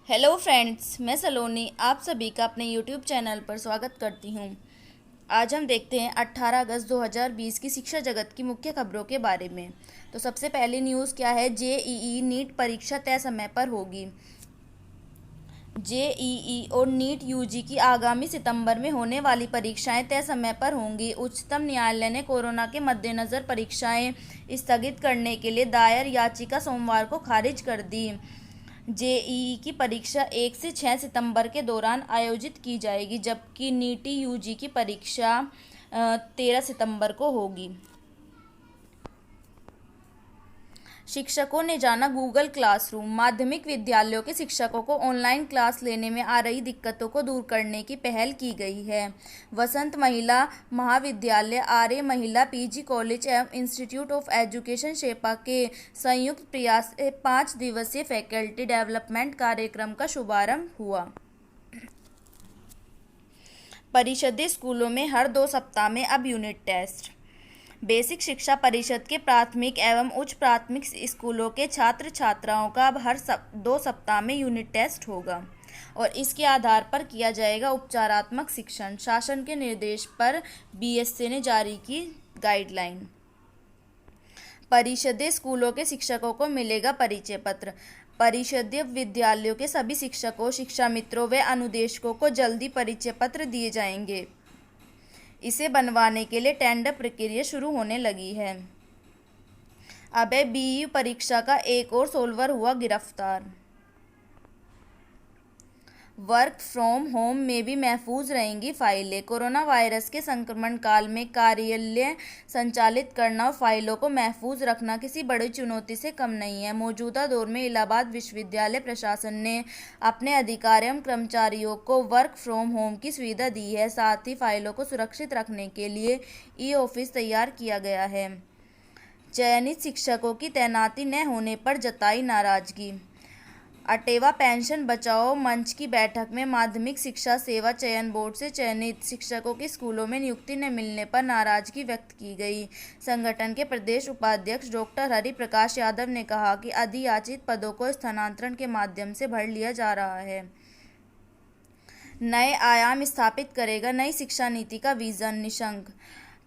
Hello friends, मैं सलोनी आप सभी का अपने यूट्यूब चैनल पर स्वागत करती हूँ। आज हम देखते हैं 18 अगस्त 2020 की शिक्षा जगत की मुख्य खबरों के बारे में। तो सबसे पहली न्यूज़ क्या है? जेईई नीट परीक्षा तय समय पर होगी। जेईई और नीट यूजी की आगामी सितंबर में होने वाली परीक्षाएं तय समय पर होंगी। उच्चतम न्यायालय ने कोरोना के मद्देनज़र परीक्षाएं स्थगित करने के लिए दायर याचिका सोमवार को खारिज कर दी। जेईई की परीक्षा 1 से 6 सितंबर के दौरान आयोजित की जाएगी, जबकि नीट यूजी की परीक्षा 13 सितंबर को होगी। शिक्षकों ने जाना गूगल क्लासरूम। माध्यमिक विद्यालयों के शिक्षकों को ऑनलाइन क्लास लेने में आ रही दिक्कतों को दूर करने की पहल की गई है। वसंत महिला महाविद्यालय, आर्य महिला पीजी कॉलेज एवं इंस्टीट्यूट ऑफ एजुकेशन शेपा के संयुक्त प्रयास से 5 दिवसीय फैकल्टी डेवलपमेंट कार्यक्रम का शुभारंभ हुआ। परिषदीय स्कूलों में हर 2 सप्ताह में अब यूनिट टेस्ट। बेसिक शिक्षा परिषद के प्राथमिक एवं उच्च प्राथमिक स्कूलों के छात्र छात्राओं का अब हर 2 सप्ताह में यूनिट टेस्ट होगा और इसके आधार पर किया जाएगा उपचारात्मक शिक्षण। शासन के निर्देश पर बीएससी ने जारी की गाइडलाइन। परिषदीय स्कूलों के शिक्षकों को मिलेगा परिचय पत्र। परिषदीय विद्यालयों के सभी शिक्षकों, शिक्षा मित्रों व अनुदेशकों को जल्दी परिचय पत्र दिए जाएंगे। इसे बनवाने के लिए टेंडर प्रक्रिया शुरू होने लगी है। अबे बीयू परीक्षा का एक और सोल्वर हुआ गिरफ्तार। वर्क फ्रॉम होम में भी महफूज रहेंगी फाइलें। कोरोना वायरस के संक्रमण काल में कार्यालय संचालित करना और फाइलों को महफूज रखना किसी बड़ी चुनौती से कम नहीं है। मौजूदा दौर में इलाहाबाद विश्वविद्यालय प्रशासन ने अपने अधिकारियों एवं कर्मचारियों को वर्क फ्रॉम होम की सुविधा दी है। साथ ही फाइलों को सुरक्षित रखने के लिए ई ऑफिस तैयार किया गया है। चयनित शिक्षकों की तैनाती न होने पर जताई नाराजगी। अटेवा पेंशन बचाओ मंच की बैठक में माध्यमिक शिक्षा सेवा चयन बोर्ड से चयनित शिक्षकों की स्कूलों में नियुक्ति न मिलने पर नाराजगी व्यक्त की गई। संगठन के प्रदेश उपाध्यक्ष डॉक्टर हरि प्रकाश यादव ने कहा कि अधियाचित पदों को स्थानांतरण के माध्यम से भर लिया जा रहा है। नए आयाम स्थापित करेगा नई शिक्षा नीति का विजन, निशंक।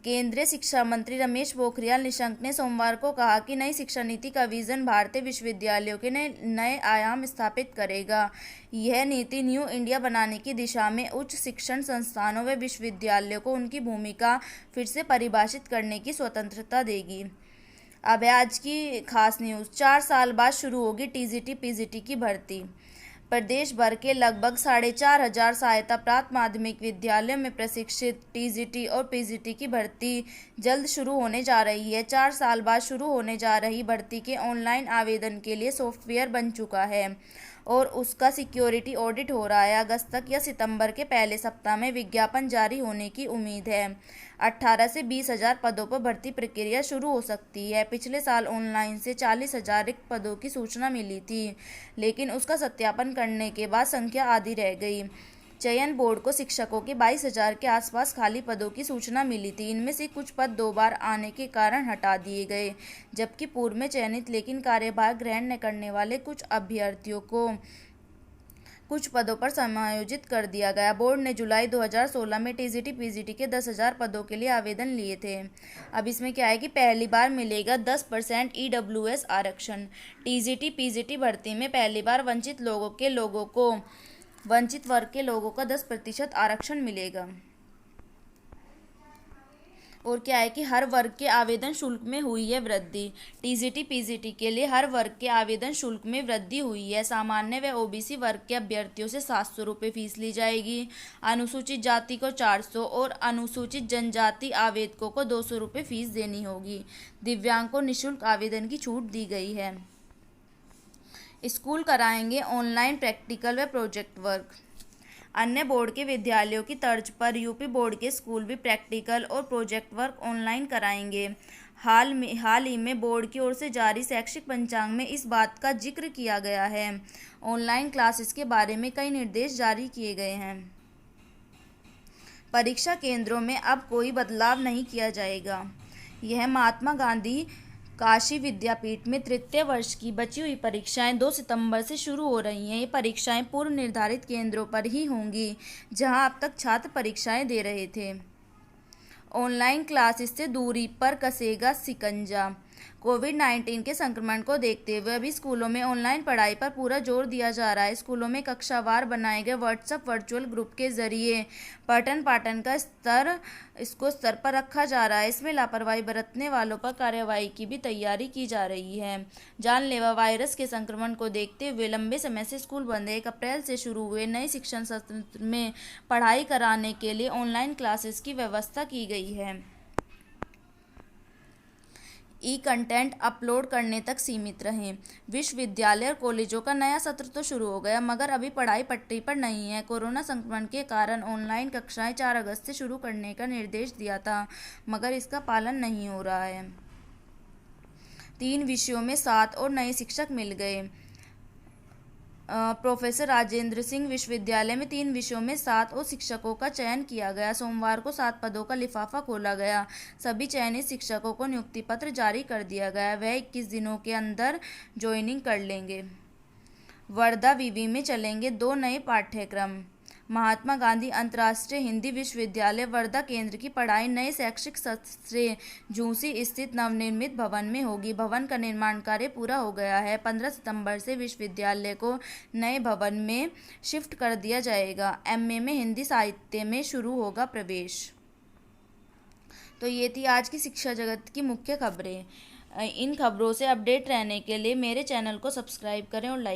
केंद्रीय शिक्षा मंत्री रमेश पोखरियाल निशंक ने सोमवार को कहा कि नई शिक्षा नीति का विजन भारतीय विश्वविद्यालयों के नए आयाम स्थापित करेगा। यह नीति न्यू इंडिया बनाने की दिशा में उच्च शिक्षण संस्थानों व विश्वविद्यालयों को उनकी भूमिका फिर से परिभाषित करने की स्वतंत्रता देगी। अब है आज की खास न्यूज़। 4 साल बाद शुरू होगी टीजीटी पीजीटी की भर्ती। प्रदेश भर के लगभग 4,500 सहायता प्राप्त माध्यमिक विद्यालयों में प्रशिक्षित टीजीटी और पीजीटी की भर्ती जल्द शुरू होने जा रही है। 4 साल बाद शुरू होने जा रही भर्ती के ऑनलाइन आवेदन के लिए सॉफ्टवेयर बन चुका है और उसका सिक्योरिटी ऑडिट हो रहा है। अगस्त तक या सितंबर के पहले सप्ताह में विज्ञापन जारी होने की उम्मीद है। 18 से 20,000 पदों पर भर्ती प्रक्रिया शुरू हो सकती है। पिछले साल ऑनलाइन से 40,000 रिक्त पदों की सूचना मिली थी, लेकिन उसका सत्यापन करने के बाद संख्या आधी रह गई। चयन बोर्ड को शिक्षकों के 22,000 के आसपास खाली पदों की सूचना मिली थी। इनमें से कुछ पद 2 बार आने के कारण हटा दिए गए, जबकि पूर्व में चयनित लेकिन कार्यभार ग्रहण न करने वाले कुछ अभ्यर्थियों को कुछ पदों पर समायोजित कर दिया गया। बोर्ड ने जुलाई 2016 में टीजीटी पीजीटी के 10,000 पदों के लिए आवेदन लिए थे। अब इसमें क्या है कि पहली बार मिलेगा 10% ईडब्ल्यूएस आरक्षण। टीजीटी पीजीटी भर्ती में पहली बार वंचित वर्ग के लोगों को 10% आरक्षण मिलेगा। और क्या है कि हर वर्ग के आवेदन शुल्क में हुई है वृद्धि। टीजीटी पीजीटी के लिए हर वर्ग के आवेदन शुल्क में वृद्धि हुई है। सामान्य व ओबीसी वर्ग के अभ्यर्थियों से 700 रुपये फीस ली जाएगी। अनुसूचित जाति को 400 और अनुसूचित जनजाति आवेदकों को 200 रुपये फीस देनी होगी। दिव्यांग को निःशुल्क आवेदन की छूट दी गई है। स्कूल कराएंगे ऑनलाइन प्रैक्टिकल व प्रोजेक्ट वर्क। अन्य बोर्ड के विद्यालयों की तर्ज पर यूपी बोर्ड के स्कूल भी प्रैक्टिकल और प्रोजेक्ट वर्क ऑनलाइन कराएंगे। हाल ही में बोर्ड की ओर से जारी शैक्षिक पंचांग में इस बात का जिक्र किया गया है। ऑनलाइन क्लासेस के बारे में कई निर्देश जारी किए गए हैं। परीक्षा केंद्रों में अब कोई बदलाव नहीं किया जाएगा। यह महात्मा गांधी काशी विद्यापीठ में तृतीय वर्ष की बची हुई परीक्षाएं 2 सितंबर से शुरू हो रही हैं। ये परीक्षाएं पूर्व निर्धारित केंद्रों पर ही होंगी, जहां अब तक छात्र परीक्षाएं दे रहे थे। ऑनलाइन क्लासेस से दूरी पर कसेगा शिकंजा। कोविड-19 के संक्रमण को देखते हुए अभी स्कूलों में ऑनलाइन पढ़ाई पर पूरा जोर दिया जा रहा है। स्कूलों में कक्षावार बनाए गए व्हाट्सएप वर्चुअल ग्रुप के जरिए पठन पाठन का स्तर पर रखा जा रहा है। इसमें लापरवाही बरतने वालों पर कार्रवाई की भी तैयारी की जा रही है। जानलेवा वायरस के संक्रमण को देखते हुए लंबे समय से स्कूल बंद है। 1 अप्रैल से शुरू हुए नए शिक्षण सत्र में पढ़ाई कराने के लिए ऑनलाइन क्लासेस की व्यवस्था की गई है। कंटेंट अपलोड करने तक सीमित रहें। विश्वविद्यालय और कॉलेजों का नया सत्र तो शुरू हो गया, मगर अभी पढ़ाई पटरी पर नहीं है। कोरोना संक्रमण के कारण ऑनलाइन कक्षाएं 4 अगस्त से शुरू करने का निर्देश दिया था, मगर इसका पालन नहीं हो रहा है। 3 विषयों में 7 और नए शिक्षक मिल गए। प्रोफेसर राजेंद्र सिंह विश्वविद्यालय में 3 विषयों में 7 और शिक्षकों का चयन किया गया। सोमवार को 7 पदों का लिफाफा खोला गया। सभी चयनित शिक्षकों को नियुक्ति पत्र जारी कर दिया गया। वह 21 दिनों के अंदर ज्वाइनिंग कर लेंगे। वर्धा विवि में चलेंगे 2 नए पाठ्यक्रम। महात्मा गांधी अंतर्राष्ट्रीय हिंदी विश्वविद्यालय वर्धा केंद्र की पढ़ाई नए शैक्षिक सत्र से झूंसी स्थित नवनिर्मित भवन में होगी। भवन का निर्माण कार्य पूरा हो गया है। 15 सितंबर से विश्वविद्यालय को नए भवन में शिफ्ट कर दिया जाएगा। एमए में हिंदी साहित्य में शुरू होगा प्रवेश। तो ये थी आज की शिक्षा जगत की मुख्य खबरें। इन खबरों से अपडेट रहने के लिए मेरे चैनल को सब्सक्राइब करें और लाइक